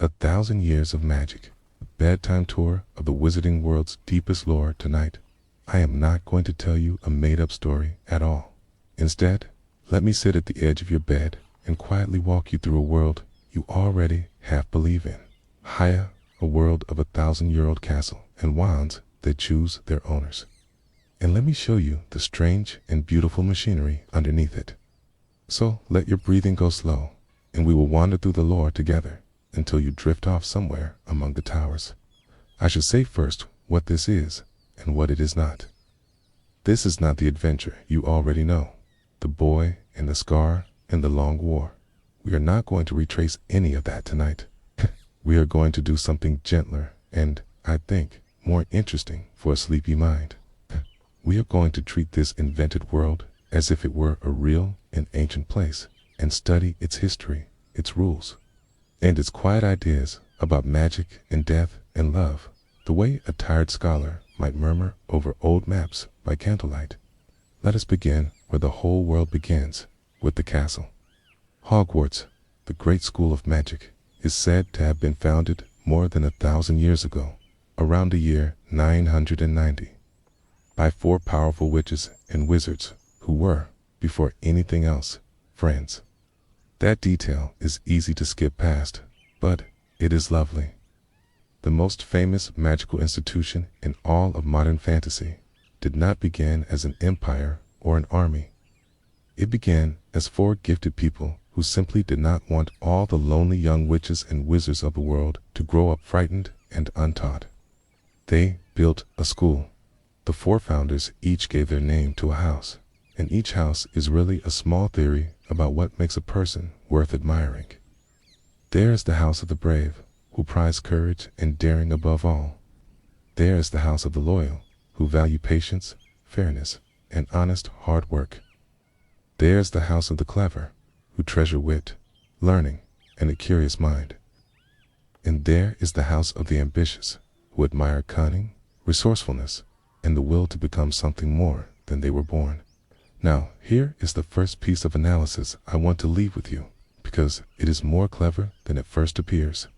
1,000 years of magic. A bedtime tour of the wizarding world's deepest lore tonight. I am not going to tell you a made-up story at all. Instead, let me sit at the edge of your bed and quietly walk you through a world you already half believe in. Haya, a world of 1,000-year-old castle and wands that choose their owners. And let me show you the strange and beautiful machinery underneath it. So let your breathing go slow, and we will wander through the lore together until you drift off somewhere among the towers. I should say first what this is and what it is not. This is not the adventure you already know, the boy and the scar and the long war. We are not going to retrace any of that tonight. We are going to do something gentler and, I think, more interesting for a sleepy mind. We are going to treat this invented world as if it were a real and ancient place and study its history, its rules, and its quiet ideas about magic and death and love, the way a tired scholar might murmur over old maps by candlelight. Let us begin where the whole world begins, with the castle. Hogwarts, the great school of magic, is said to have been founded more than 1,000 years ago, around the year 990, by 4 powerful witches and wizards who were, before anything else, friends. That detail is easy to skip past, but it is lovely. The most famous magical institution in all of modern fantasy did not begin as an empire or an army. It began as 4 gifted people who simply did not want all the lonely young witches and wizards of the world to grow up frightened and untaught. They built a school. The 4 founders each gave their name to a house, and each house is really a small theory about what makes a person worth admiring. There is the house of the brave, who prize courage and daring above all. There is the house of the loyal, who value patience, fairness, and honest hard work. There is the house of the clever, who treasure wit, learning, and a curious mind. And there is the house of the ambitious, who admire cunning, resourcefulness, and the will to become something more than they were born. Now, here is the first piece of analysis I want to leave with you, because it is more clever than it first appears.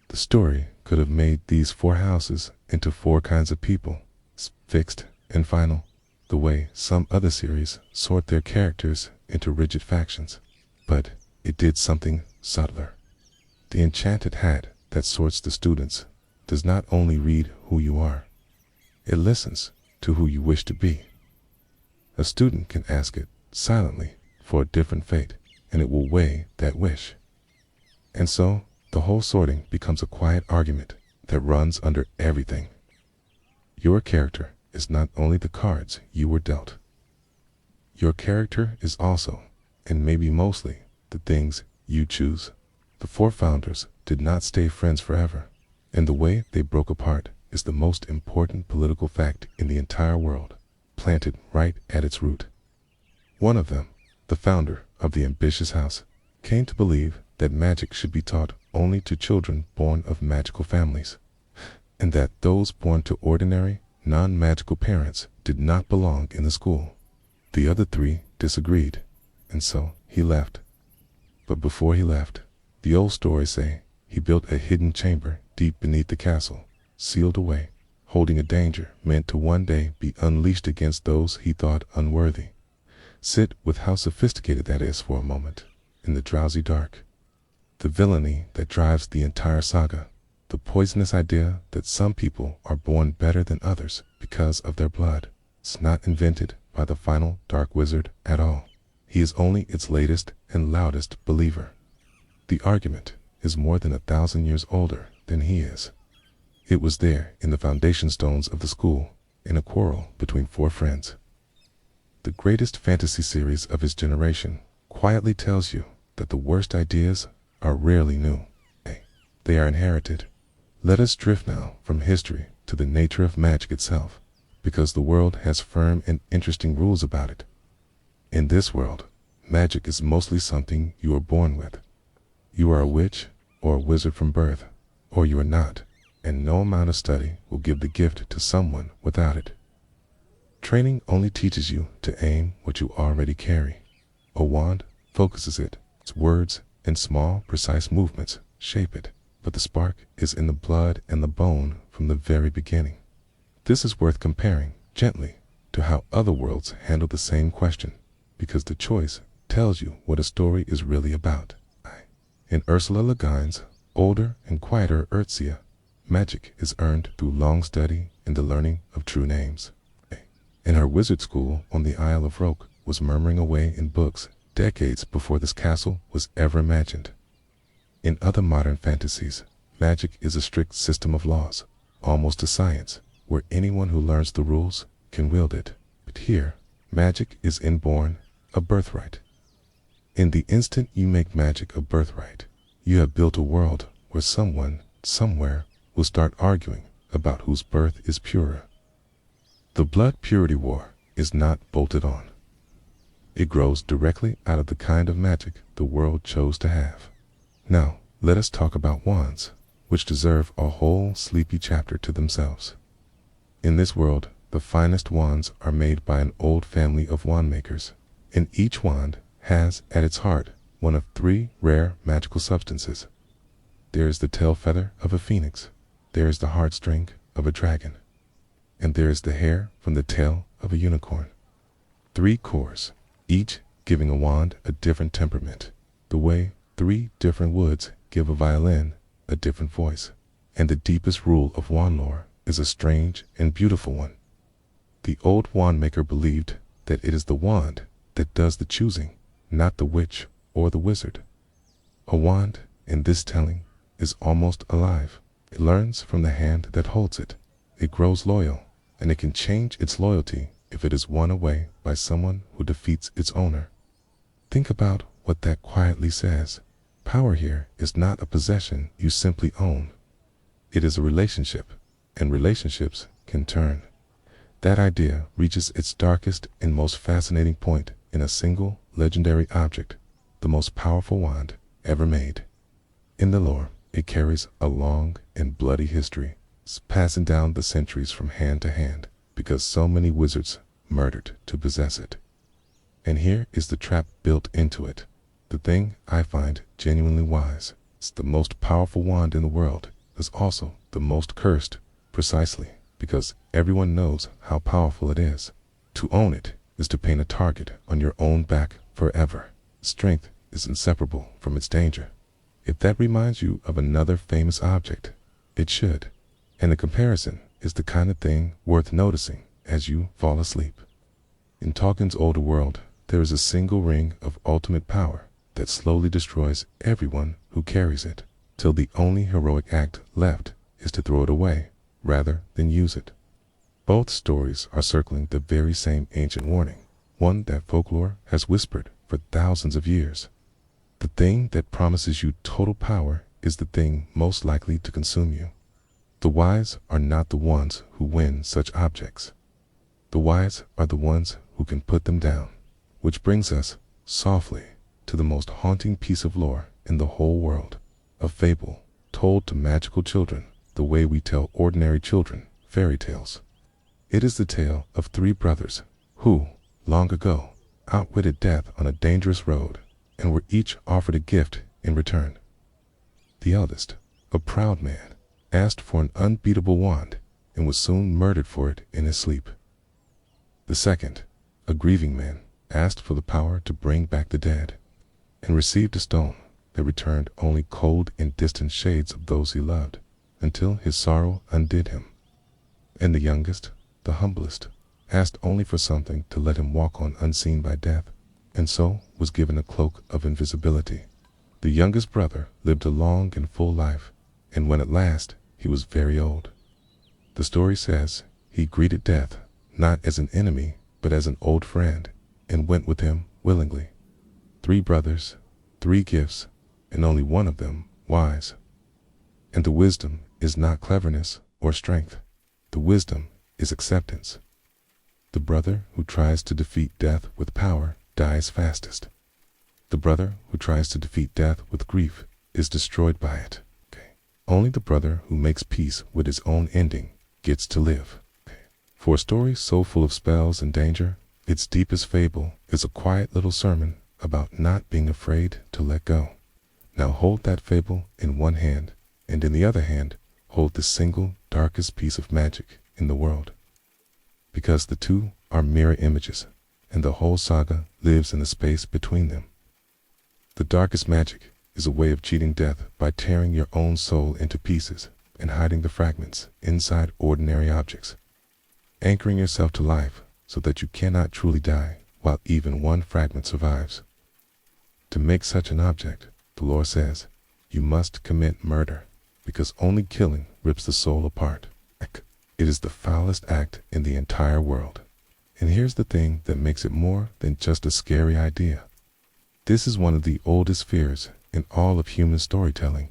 The story could have made these 4 houses into 4 kinds of people, fixed and final, the way some other series sort their characters into rigid factions. But it did something subtler. The enchanted hat that sorts the students does not only read who you are, it listens to who you wish to be. A student can ask it silently for a different fate, and it will weigh that wish. And so, the whole sorting becomes a quiet argument that runs under everything. Your character is not only the cards you were dealt. Your character is also, and maybe mostly, the things you choose. The 4 founders did not stay friends forever, and the way they broke apart is the most important political fact in the entire world, planted right at its root. One of them, the founder of the ambitious house, came to believe that magic should be taught only to children born of magical families, and that those born to ordinary, non-magical parents did not belong in the school. The other 3 disagreed, and so he left. But before he left, the old stories say he built a hidden chamber deep beneath the castle, sealed away, holding a danger meant to one day be unleashed against those he thought unworthy. Sit with how sophisticated that is for a moment, in the drowsy dark. The villainy that drives the entire saga, the poisonous idea that some people are born better than others because of their blood, it's not invented by the final dark wizard at all. He is only its latest and loudest believer. The argument is more than 1,000 years older than he is. It was there in the foundation stones of the school, in a quarrel between 4 friends. The greatest fantasy series of his generation quietly tells you that the worst ideas are rarely new. They are inherited. Let us drift now from history to the nature of magic itself, because the world has firm and interesting rules about it. In this world, magic is mostly something you are born with. You are a witch or a wizard from birth, or you are not, and no amount of study will give the gift to someone without it. Training only teaches you to aim what you already carry. A wand focuses it, its words and small, precise movements shape it, but the spark is in the blood and the bone from the very beginning. This is worth comparing gently to how other worlds handle the same question, because the choice tells you what a story is really about. In Ursula Le Guin's older and quieter Earthsia, magic is earned through long study and the learning of true names. In her wizard school on the Isle of Roke was murmuring away in books decades before this castle was ever imagined. In other modern fantasies, magic is a strict system of laws, almost a science, where anyone who learns the rules can wield it. But here, magic is inborn, a birthright. In the instant you make magic a birthright, you have built a world where someone, somewhere, will start arguing about whose birth is purer. The blood purity war is not bolted on. It grows directly out of the kind of magic the world chose to have. Now, let us talk about wands, which deserve a whole sleepy chapter to themselves. In this world, the finest wands are made by an old family of wand makers, and each wand has at its heart one of three rare magical substances. There is the tail feather of a phoenix, there is the heartstring of a dragon, and there is the hair from the tail of a unicorn. 3 cores, each giving a wand a different temperament, the way 3 different woods give a violin a different voice. And the deepest rule of wand lore is a strange and beautiful one. The old wand maker believed that it is the wand that does the choosing, not the witch or the wizard. A wand, in this telling, is almost alive. It learns from the hand that holds it. It grows loyal, and it can change its loyalty if it is won away by someone who defeats its owner. Think about what that quietly says. Power here is not a possession you simply own. It is a relationship, and relationships can turn. That idea reaches its darkest and most fascinating point in a single legendary object, the most powerful wand ever made. In the lore, it carries a long and bloody history, passing down the centuries from hand to hand, because so many wizards murdered to possess it. And here is the trap built into it. The thing I find genuinely wise. It's the most powerful wand in the world is also the most cursed, precisely because everyone knows how powerful it is. To own it is to paint a target on your own back forever. Strength is inseparable from its danger. If that reminds you of another famous object, it should. And the comparison is the kind of thing worth noticing as you fall asleep. In Tolkien's older world, there is a single ring of ultimate power that slowly destroys everyone who carries it, till the only heroic act left is to throw it away rather than use it. Both stories are circling the very same ancient warning, one that folklore has whispered for thousands of years. The thing that promises you total power is the thing most likely to consume you. The wise are not the ones who win such objects. The wise are the ones who can put them down, which brings us, softly, to the most haunting piece of lore in the whole world, a fable told to magical children the way we tell ordinary children fairy tales. It is the tale of 3 brothers who, long ago, outwitted death on a dangerous road and were each offered a gift in return. The eldest, a proud man, asked for an unbeatable wand and was soon murdered for it in his sleep. The second, a grieving man, asked for the power to bring back the dead and received a stone that returned only cold and distant shades of those he loved until his sorrow undid him. And the youngest, the humblest, asked only for something to let him walk on unseen by death, and so was given a cloak of invisibility. The youngest brother lived a long and full life, and when at last he was very old, the story says he greeted death not as an enemy but as an old friend, and went with him willingly. 3 brothers, 3 gifts, and only one of them wise. And the wisdom is not cleverness or strength. The wisdom is acceptance. The brother who tries to defeat death with power dies fastest. The brother who tries to defeat death with grief is destroyed by it. Only the brother who makes peace with his own ending gets to live. For a story so full of spells and danger, its deepest fable is a quiet little sermon about not being afraid to let go. Now hold that fable in one hand and in the other hand, hold the single darkest piece of magic in the world. Because the two are mirror images, and the whole saga lives in the space between them. The darkest magic is a way of cheating death by tearing your own soul into pieces and hiding the fragments inside ordinary objects, anchoring yourself to life so that you cannot truly die while even one fragment survives. To make such an object, the lore says, you must commit murder, because only killing rips the soul apart. It is the foulest act in the entire world. And here's the thing that makes it more than just a scary idea. This is one of the oldest fears in all of human storytelling,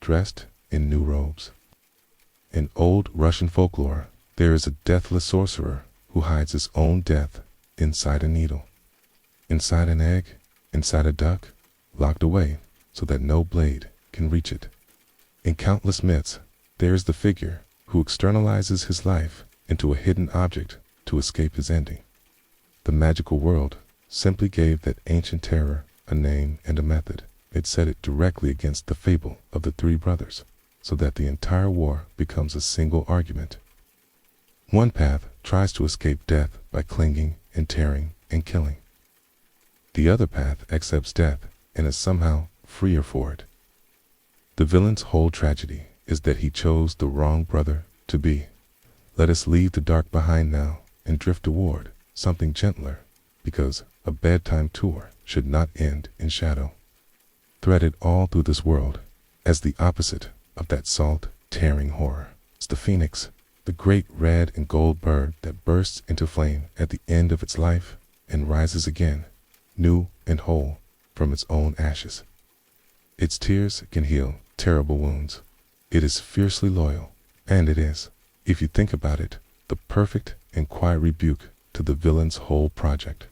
dressed in new robes. In old Russian folklore, there is a deathless sorcerer who hides his own death inside a needle, inside an egg, inside a duck, locked away so that no blade can reach it. In countless myths, there is the figure who externalizes his life into a hidden object to escape his ending. The magical world simply gave that ancient terror a name and a method. It set it directly against the fable of the three brothers, so that the entire war becomes a single argument. One path tries to escape death by clinging and tearing and killing. The other path accepts death and is somehow freer for it. The villain's whole tragedy is that he chose the wrong brother to be. Let us leave the dark behind now and drift toward something gentler, because a bedtime tour should not end in shadow. Threaded all through this world, as the opposite of that salt, tearing horror, is the phoenix, the great red and gold bird that bursts into flame at the end of its life and rises again, new and whole, from its own ashes. Its tears can heal terrible wounds. It is fiercely loyal, and it is, if you think about it, the perfect and quiet rebuke to the villain's whole project.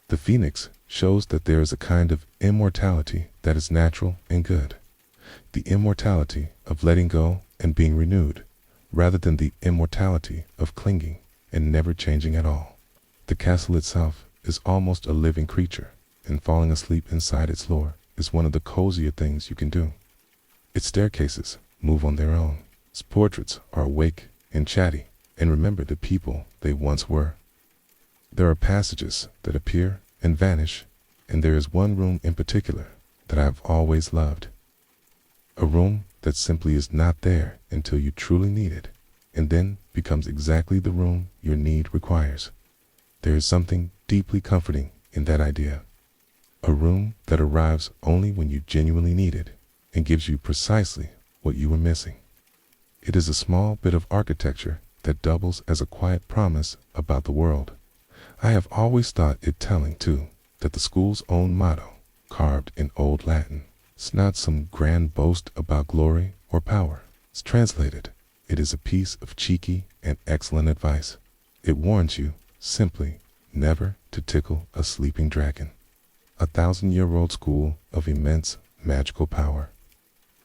The phoenix shows that there is a kind of immortality that is natural and good. The immortality of letting go and being renewed, rather than the immortality of clinging and never changing at all. The castle itself is almost a living creature, and falling asleep inside its lore is one of the cozier things you can do. Its staircases move on their own. Its portraits are awake and chatty, and remember the people they once were. There are passages that appear and vanish, and there is one room in particular that I have always loved. A room that simply is not there until you truly need it, and then becomes exactly the room your need requires. There is something deeply comforting in that idea. A room that arrives only when you genuinely need it and gives you precisely what you were missing. It is a small bit of architecture that doubles as a quiet promise about the world. I have always thought it telling, too, that the school's own motto, carved in Old Latin, is not some grand boast about glory or power. It's translated. It is a piece of cheeky and excellent advice. It warns you, simply, never to tickle a sleeping dragon. 1,000-year-old school of immense magical power.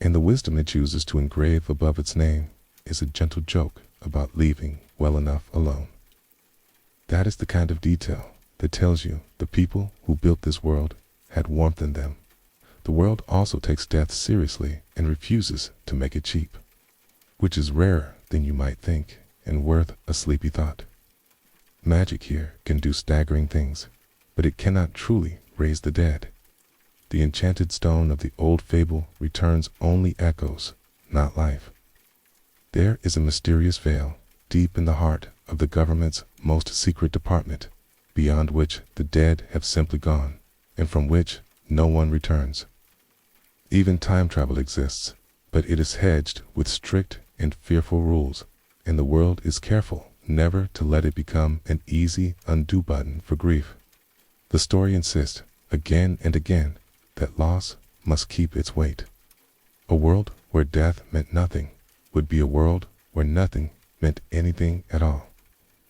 And the wisdom it chooses to engrave above its name is a gentle joke about leaving well enough alone. That is the kind of detail that tells you the people who built this world had warmth in them. The world also takes death seriously and refuses to make it cheap, which is rarer than you might think and worth a sleepy thought. Magic here can do staggering things, but it cannot truly raise the dead. The enchanted stone of the old fable returns only echoes, not life. There is a mysterious veil deep in the heart of the government's most secret department, beyond which the dead have simply gone, and from which no one returns. Even time travel exists, but it is hedged with strict and fearful rules, and the world is careful never to let it become an easy undo button for grief. The story insists, again and again, that loss must keep its weight. A world where death meant nothing would be a world where nothing meant anything at all.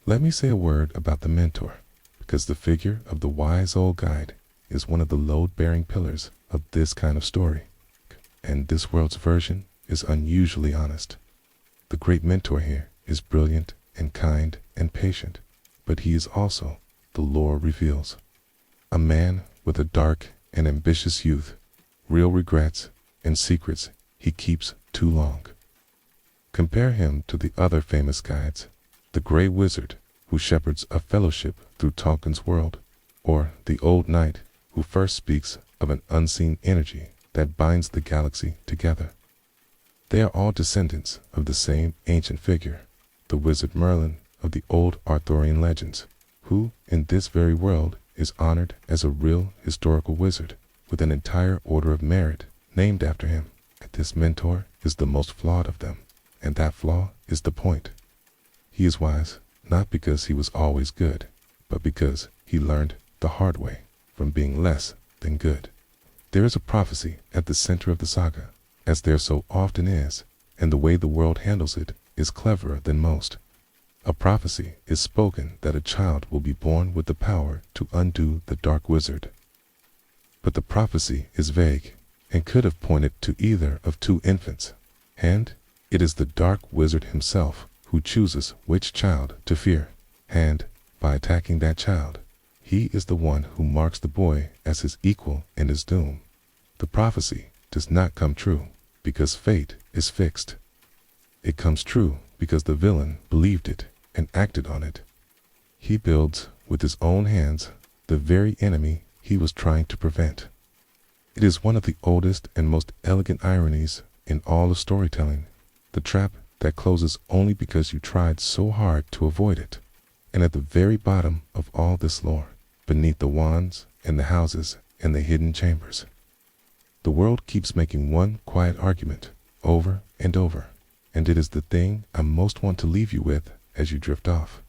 Let me say a word about the mentor, because the figure of the wise old guide is one of the load-bearing pillars of this kind of story, and this world's version is unusually honest. The great mentor here is brilliant and kind and patient, but he is also, the lore reveals, a man with a dark and ambitious youth, real regrets and secrets he keeps too long. Compare him to the other famous guides, the Grey Wizard, who shepherds a fellowship through Tolkien's world, or the Old Knight, who first speaks of an unseen energy that binds the galaxy together. They are all descendants of the same ancient figure, the wizard Merlin of the old Arthurian legends, who, in this very world, is honored as a real historical wizard with an entire order of merit named after him. This mentor is the most flawed of them, and that flaw is the point. He is wise, not because he was always good, but because he learned the hard way from being less than good. There is a prophecy at the center of the saga, as there so often is, and the way the world handles it is cleverer than most. A prophecy is spoken that a child will be born with the power to undo the dark wizard. But the prophecy is vague, and could have pointed to either of two infants, and it is the dark wizard himself who chooses which child to fear, and, by attacking that child, he is the one who marks the boy as his equal in his doom. The prophecy does not come true because fate is fixed. It comes true because the villain believed it and acted on it. He builds with his own hands the very enemy he was trying to prevent. It is one of the oldest and most elegant ironies in all of storytelling, the trap that closes only because you tried so hard to avoid it. And at the very bottom of all this lore, beneath the wands and the houses and the hidden chambers, the world keeps making one quiet argument over and over, and it is the thing I most want to leave you with as you drift off.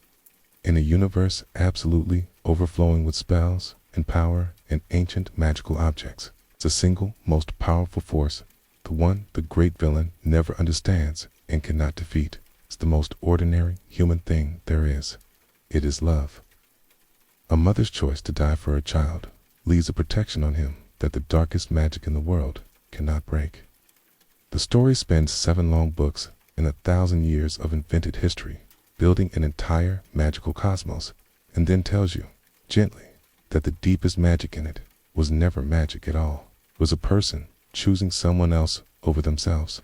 In a universe absolutely overflowing with spells and power and ancient magical objects, the single most powerful force, the one the great villain never understands and cannot defeat, is the most ordinary human thing there is. It is love. A mother's choice to die for her child leaves a protection on him that the darkest magic in the world cannot break. The story spans 7 long books and 1,000 years of invented history, building an entire magical cosmos, and then tells you, gently, that the deepest magic in it was never magic at all. It was a person choosing someone else over themselves.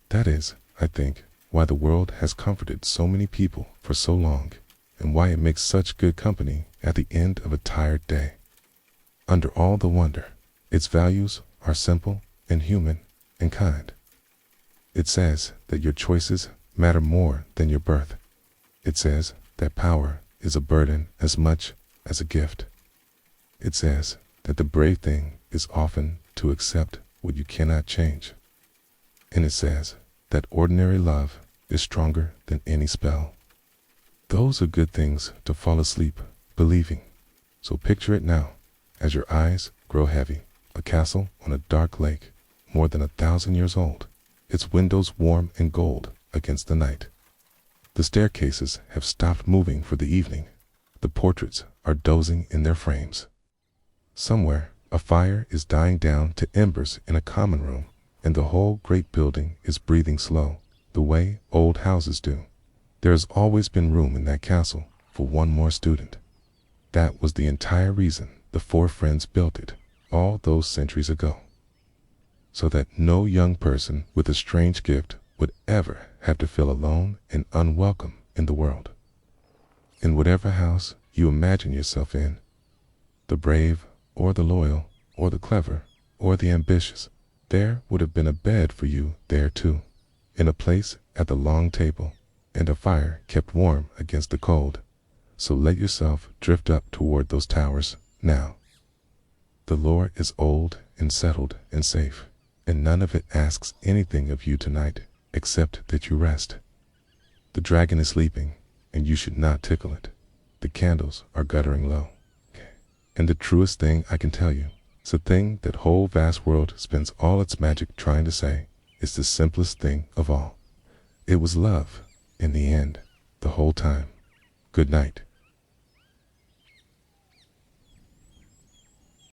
That is, I think, why the world has comforted so many people for so long, and why it makes such good company at the end of a tired day. Under all the wonder, its values are simple and human and kind. It says that your choices matter more than your birth. It says that power is a burden as much as a gift. It says that the brave thing is often to accept what you cannot change. And it says that ordinary love is stronger than any spell. Those are good things to fall asleep believing. So picture it now, as your eyes grow heavy, a castle on a dark lake, more than 1,000 years old, its windows warm and gold against the night. The staircases have stopped moving for the evening. The portraits are dozing in their frames. Somewhere, a fire is dying down to embers in a common room, and the whole great building is breathing slow, the way old houses do. There has always been room in that castle for one more student. That was the entire reason the 4 friends built it all those centuries ago, so that no young person with a strange gift would ever have to feel alone and unwelcome in the world. In whatever house you imagine yourself in, the brave or the loyal or the clever or the ambitious, there would have been a bed for you there too, in a place at the long table, and a fire kept warm against the cold. So let yourself drift up toward those towers now. The lore is old and settled and safe, and none of it asks anything of you tonight except that you rest. The dragon is sleeping, and you should not tickle it. The candles are guttering low. And the truest thing I can tell you, it's a thing that whole vast world spends all its magic trying to say, is the simplest thing of all. It was love, in the end, the whole time. Good night.